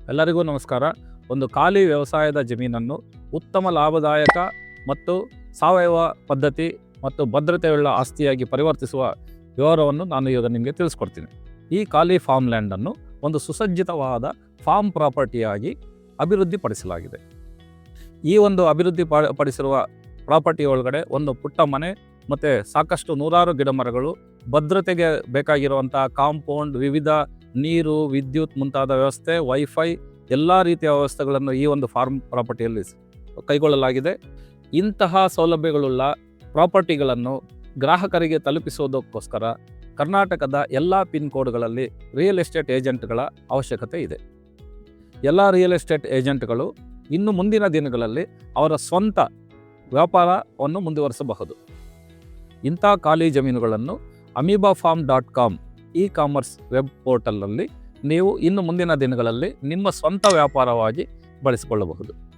ಎಲ್ಲರಿಗೂ ನಮಸ್ಕಾರ. ಒಂದು ಖಾಲಿ ವ್ಯವಸಾಯದ ಜಮೀನನ್ನು ಉತ್ತಮ ಲಾಭದಾಯಕ ಮತ್ತು ಸಾವಯವ ಪದ್ಧತಿ ಮತ್ತು ಭದ್ರತೆಯುಳ್ಳ ಆಸ್ತಿಯಾಗಿ ಪರಿವರ್ತಿಸುವ ವಿವರವನ್ನು ನಾನು ಈಗ ನಿಮಗೆ ತಿಳಿಸ್ಕೊಡ್ತೀನಿ. ಈ ಖಾಲಿ ಫಾರ್ಮ್ ಲ್ಯಾಂಡನ್ನು ಒಂದು ಸುಸಜ್ಜಿತವಾದ ಫಾರ್ಮ್ ಪ್ರಾಪರ್ಟಿಯಾಗಿ ಅಭಿವೃದ್ಧಿಪಡಿಸಲಾಗಿದೆ. ಈ ಒಂದು ಅಭಿವೃದ್ಧಿಪಡಿಸಿರುವ ಪ್ರಾಪರ್ಟಿ ಒಳಗಡೆ ಒಂದು ಪುಟ್ಟ ಮನೆ ಮತ್ತು ಸಾಕಷ್ಟು ನೂರಾರು ಗಿಡ ಮರಗಳು, ಭದ್ರತೆಗೆ ಬೇಕಾಗಿರುವಂಥ ಕಾಂಪೌಂಡ್, ವಿವಿಧ ನೀರು, ವಿದ್ಯುತ್ ಮುಂತಾದ ವ್ಯವಸ್ಥೆ, ವೈಫೈ ಎಲ್ಲ ರೀತಿಯ ವ್ಯವಸ್ಥೆಗಳನ್ನು ಈ ಒಂದು ಫಾರ್ಮ್ ಪ್ರಾಪರ್ಟಿಯಲ್ಲಿ ಕೈಗೊಳ್ಳಲಾಗಿದೆ. ಇಂತಹ ಸೌಲಭ್ಯಗಳುಳ್ಳ ಪ್ರಾಪರ್ಟಿಗಳನ್ನು ಗ್ರಾಹಕರಿಗೆ ತಲುಪಿಸುವುದಕ್ಕೋಸ್ಕರ ಕರ್ನಾಟಕದ ಎಲ್ಲ ಪಿನ್ ಕೋಡ್ಗಳಲ್ಲಿ ರಿಯಲ್ ಎಸ್ಟೇಟ್ ಏಜೆಂಟ್ಗಳ ಅವಶ್ಯಕತೆ ಇದೆ. ಎಲ್ಲ ರಿಯಲ್ ಎಸ್ಟೇಟ್ ಏಜೆಂಟ್ಗಳು ಇನ್ನು ಮುಂದಿನ ದಿನಗಳಲ್ಲಿ ಅವರ ಸ್ವಂತ ವ್ಯಾಪಾರವನ್ನು ಮುಂದುವರಿಸಬಹುದು. ಇಂಥ ಖಾಲಿ ಜಮೀನುಗಳನ್ನು amoebafarm.com ಇ-ಕಾಮರ್ಸ್ ವೆಬ್ ಪೋರ್ಟಲ್ನಲ್ಲಿ ನೀವು ಇನ್ನು ಮುಂದಿನ ದಿನಗಳಲ್ಲಿ ನಿಮ್ಮ ಸ್ವಂತ ವ್ಯಾಪಾರವಾಗಿ ಬಳಸಿಕೊಳ್ಳಬಹುದು.